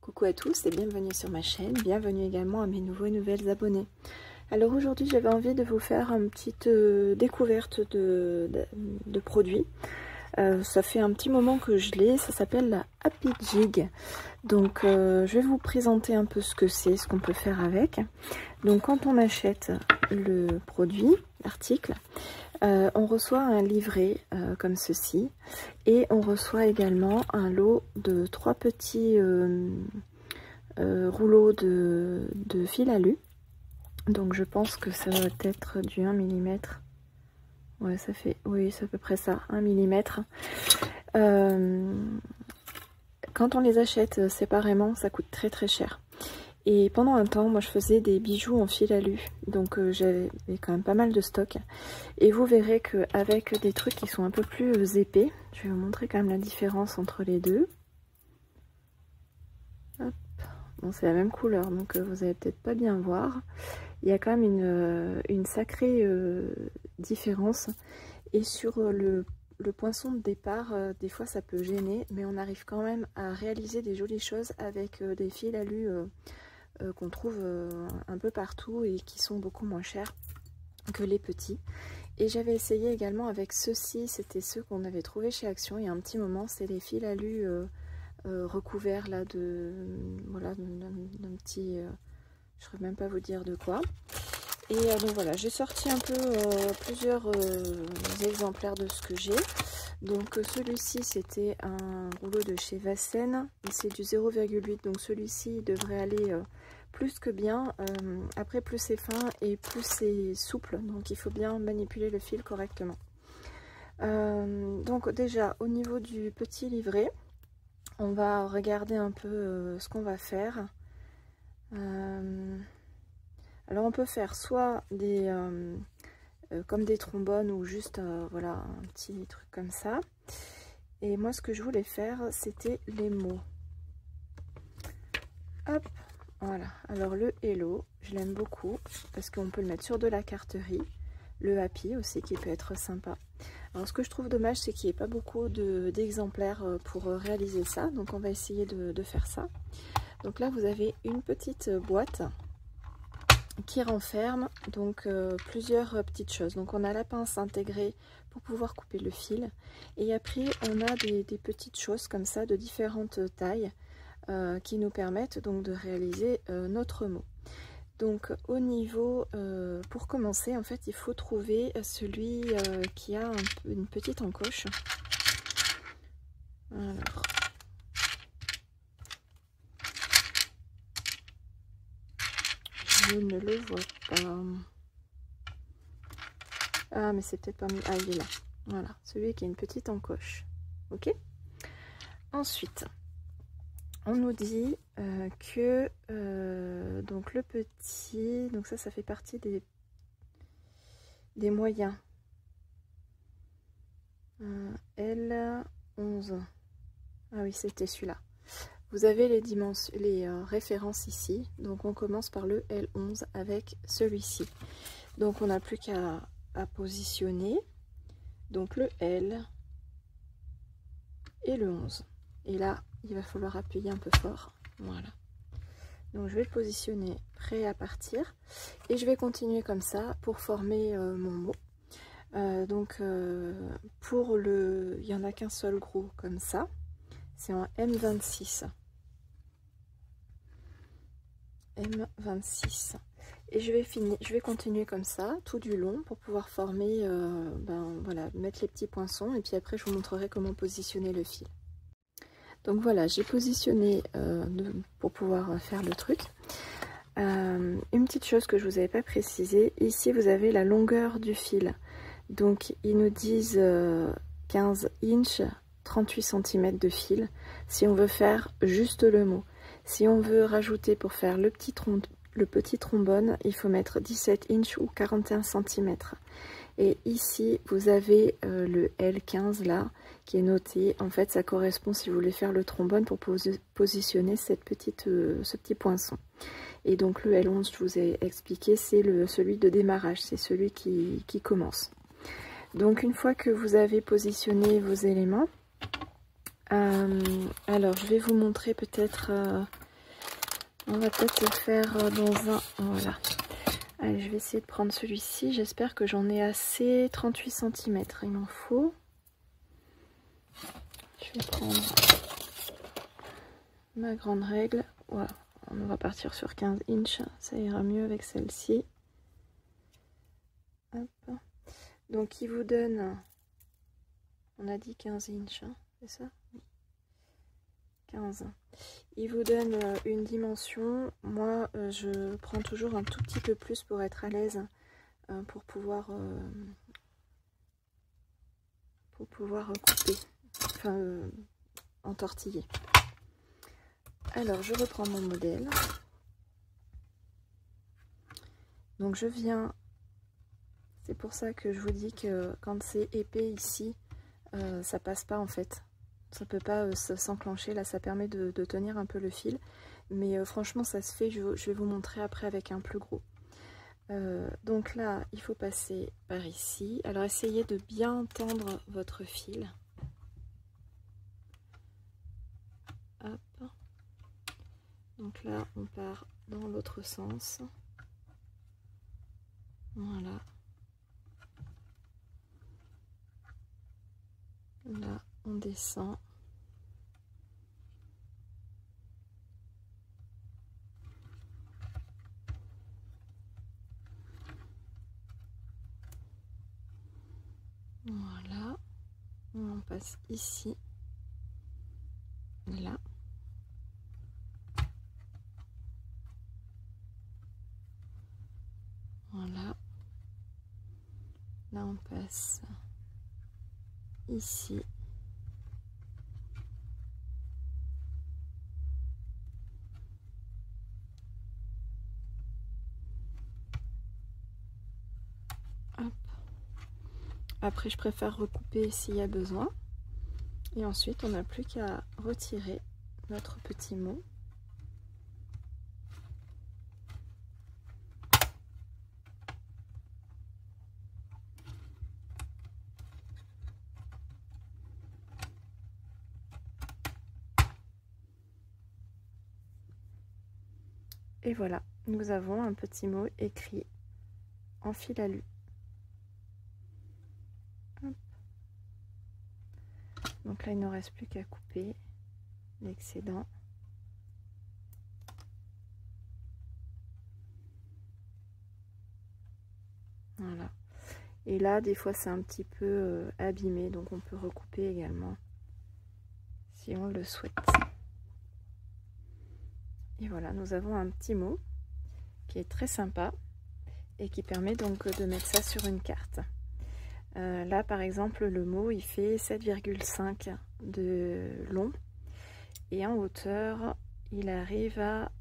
Coucou à tous et bienvenue sur ma chaîne, bienvenue également à mes nouveaux et nouvelles abonnés. Alors aujourd'hui j'avais envie de vous faire une petite découverte de produits. Ça fait un petit moment que je l'ai, ça s'appelle la Happy Jig. Donc je vais vous présenter un peu ce que c'est, ce qu'on peut faire avec. Donc quand on achète le produit, l'article, on reçoit un livret comme ceci et on reçoit également un lot de 3 petits rouleaux de fil alu. Donc je pense que ça doit être du 1 mm. Ouais, ça fait, oui, c'est à peu près ça, 1 mm. Quand on les achète séparément, ça coûte très très cher. Et pendant un temps, moi je faisais des bijoux en fil alu, donc j'avais quand même pas mal de stock. Et vous verrez qu'avec des trucs qui sont un peu plus épais, je vais vous montrer quand même la différence entre les deux. Hop. Bon, c'est la même couleur, donc vous allez peut-être pas bien voir. Il y a quand même une sacrée différence. Et sur le poinçon de départ, des fois ça peut gêner, mais on arrive quand même à réaliser des jolies choses avec des fils alu qu'on trouve un peu partout et qui sont beaucoup moins chers que les petits. Et j'avais essayé également avec ceux-ci, c'était ceux qu'on avait trouvé chez Action il y a un petit moment, c'est les fils alu recouverts là voilà, d'un petit, je ne saurais même pas vous dire de quoi. Et donc voilà, j'ai sorti un peu plusieurs exemplaires de ce que j'ai. Donc celui-ci c'était un rouleau de chez Vassen et c'est du 0,8, donc celui-ci devrait aller plus que bien. Après, plus c'est fin et plus c'est souple, donc il faut bien manipuler le fil correctement. Donc déjà au niveau du petit livret, on va regarder un peu ce qu'on va faire. Alors on peut faire soit des comme des trombones ou juste voilà, un petit truc comme ça. Et moi ce que je voulais faire c'était les mots. Hop, voilà. Alors le Hello, je l'aime beaucoup parce qu'on peut le mettre sur de la carterie. Le Happy aussi qui peut être sympa. Alors ce que je trouve dommage c'est qu'il n'y ait pas beaucoup d'exemplaires pour réaliser ça. Donc on va essayer de faire ça. Donc là vous avez une petite boîte qui renferme donc plusieurs petites choses. Donc on a la pince intégrée pour pouvoir couper le fil. Et après on a des petites choses comme ça de différentes tailles qui nous permettent donc de réaliser notre mot. Donc au niveau, pour commencer en fait il faut trouver celui qui a une petite encoche. Alors, je ne le vois pas. Ah mais c'est peut-être pas mis. Ah il est là. Voilà, celui qui a une petite encoche. Ok. Ensuite, on nous dit que donc le petit, donc ça fait partie des moyens. L11. Ah oui, c'était celui-là. Vous avez les dimensions, les références ici. Donc on commence par le L11 avec celui-ci. Donc on n'a plus qu'à positionner. Donc le L et le 11. Et là, il va falloir appuyer un peu fort. Voilà. Donc je vais le positionner prêt à partir. Et je vais continuer comme ça pour former mon mot. Pour le... Il n'y en a qu'un seul gros comme ça. C'est en M26. M26. Et je vais continuer comme ça tout du long pour pouvoir former, voilà, mettre les petits poinçons. Et puis après, je vous montrerai comment positionner le fil. Donc voilà, j'ai positionné pour pouvoir faire le truc. Une petite chose que je vous avais pas précisé, ici vous avez la longueur du fil. Donc ils nous disent 15 inches, 38 cm de fil, si on veut faire juste le mot. Si on veut rajouter pour faire le petit trombone, il faut mettre 17 inches ou 41 cm. Et ici, vous avez le L15 là, qui est noté. En fait, ça correspond si vous voulez faire le trombone pour positionner ce petit poinçon. Et donc le L11, je vous ai expliqué, c'est celui de démarrage, c'est celui qui commence. Donc une fois que vous avez positionné vos éléments, alors je vais vous montrer peut-être On va peut-être le faire dans un... Voilà. Allez, je vais essayer de prendre celui-ci. J'espère que j'en ai assez. 38 cm, il m'en faut. Je vais prendre ma grande règle. Voilà. On va partir sur 15 inches. Ça ira mieux avec celle-ci. Donc, il vous donne... On a dit 15 inches, hein, c'est ça? 15. Il vous donne une dimension. Moi, je prends toujours un tout petit peu plus pour être à l'aise, pour pouvoir couper, enfin entortiller. Alors, je reprends mon modèle. Donc, je viens... C'est pour ça que je vous dis que quand c'est épais ici, ça passe pas en fait. Ça peut pas s'enclencher. Là, ça permet de tenir un peu le fil. Mais franchement, ça se fait. Je vais vous montrer après avec un plus gros. Donc là, il faut passer par ici. Alors, essayez de bien tendre votre fil. Hop. Donc là, on part dans l'autre sens. Voilà. Là, on descend. Voilà. On passe ici. Là. Voilà. Là, on passe ici. Hop. Après, je préfère recouper s'il y a besoin. Et ensuite, on n'a plus qu'à retirer notre petit mot. Et voilà, nous avons un petit mot écrit en fil alu. Hop. Donc là, il ne reste plus qu'à couper l'excédent. Voilà. Et là, des fois, c'est un petit peu abîmé, donc on peut recouper également si on le souhaite. Et voilà, nous avons un petit mot qui est très sympa et qui permet donc de mettre ça sur une carte. Là, par exemple, le mot, il fait 7,5 de long et en hauteur, il arrive à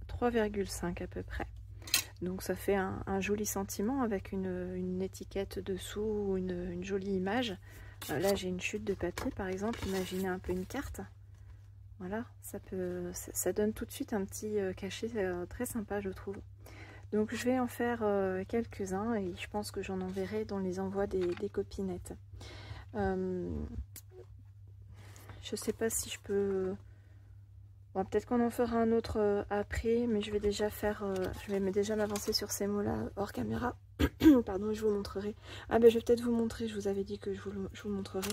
3,5 à peu près. Donc ça fait un joli sentiment avec une étiquette dessous ou une jolie image. Là, j'ai une chute de papier, par exemple. Imaginez un peu une carte. Voilà, ça donne tout de suite un petit cachet très sympa, je trouve. Donc je vais en faire quelques-uns et je pense que j'en enverrai dans les envois des copinettes. Je sais pas si je peux... Bon, peut-être qu'on en fera un autre après, mais je vais déjà faire... je vais déjà m'avancer sur ces mots-là hors caméra. Pardon, je vous montrerai. Ah ben je vais peut-être vous montrer, je vous avais dit que je vous montrerai.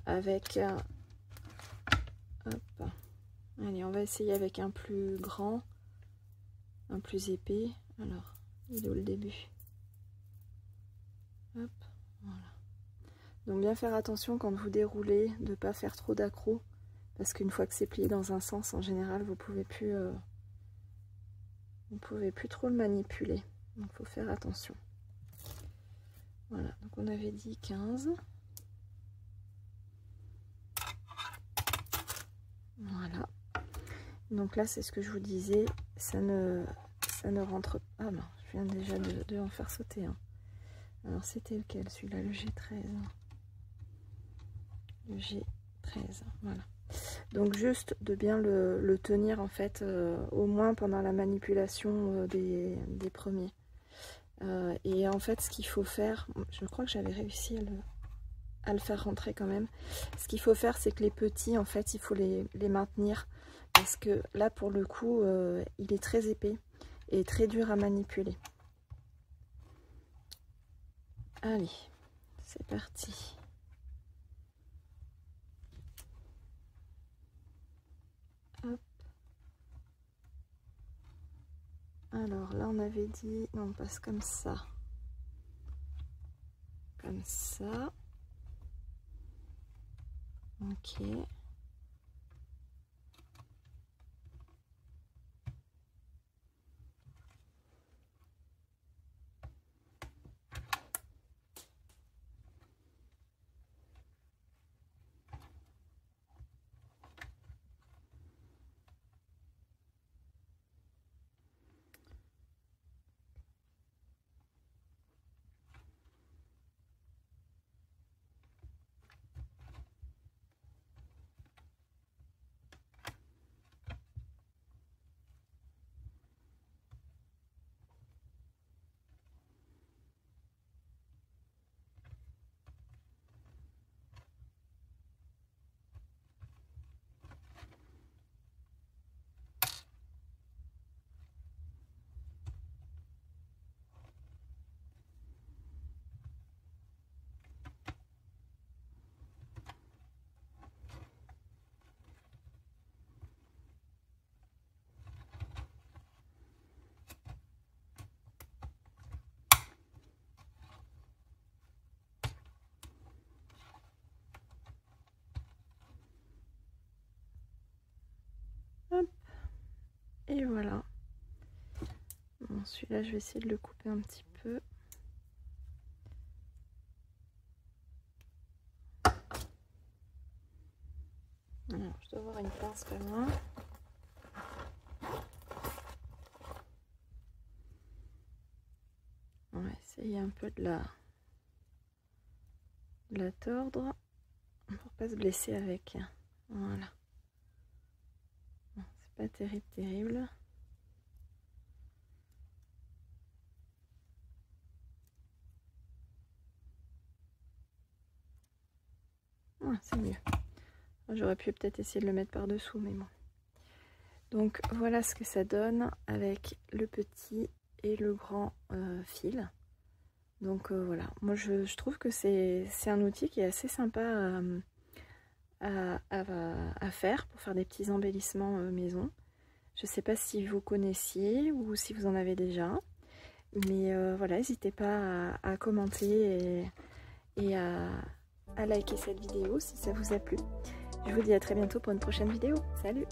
Avec... hop. Allez, on va essayer avec un plus grand. Un plus épais. Alors, il est où le début? Hop, voilà. Donc bien faire attention quand vous déroulez, de ne pas faire trop d'accros, parce qu'une fois que c'est plié dans un sens, en général, vous pouvez plus trop le manipuler. Donc il faut faire attention. Voilà, donc on avait dit 15. Voilà. Donc là, c'est ce que je vous disais, ça ne rentre pas. Ah non, je viens déjà de en faire sauter un. Alors c'était lequel celui-là? Le G13. Le G13, voilà. Donc juste de bien le tenir en fait, au moins pendant la manipulation des premiers. Et en fait, ce qu'il faut faire, je crois que j'avais réussi à le faire rentrer quand même. Ce qu'il faut faire, c'est que les petits, en fait, il faut les maintenir parce que là pour le coup il est très épais et très dur à manipuler. Allez, c'est parti. Hop. Alors là on avait dit, non, on passe comme ça. Comme ça. Ok. Hop. Et voilà. Bon, celui-là, je vais essayer de le couper un petit peu. Alors, je dois avoir une pince pas loin. On va essayer un peu de la tordre pour pas se blesser avec. Voilà. Bon, c'est pas terrible. Ouais, c'est mieux. J'aurais pu peut-être essayer de le mettre par-dessous, mais bon. Donc voilà ce que ça donne avec le petit et le grand fil. Donc voilà, moi je trouve que c'est un outil qui est assez sympa à faire pour faire des petits embellissements maison. Je ne sais pas si vous connaissiez ou si vous en avez déjà, mais voilà, n'hésitez pas à commenter et à liker cette vidéo si ça vous a plu. Je vous dis à très bientôt pour une prochaine vidéo. Salut!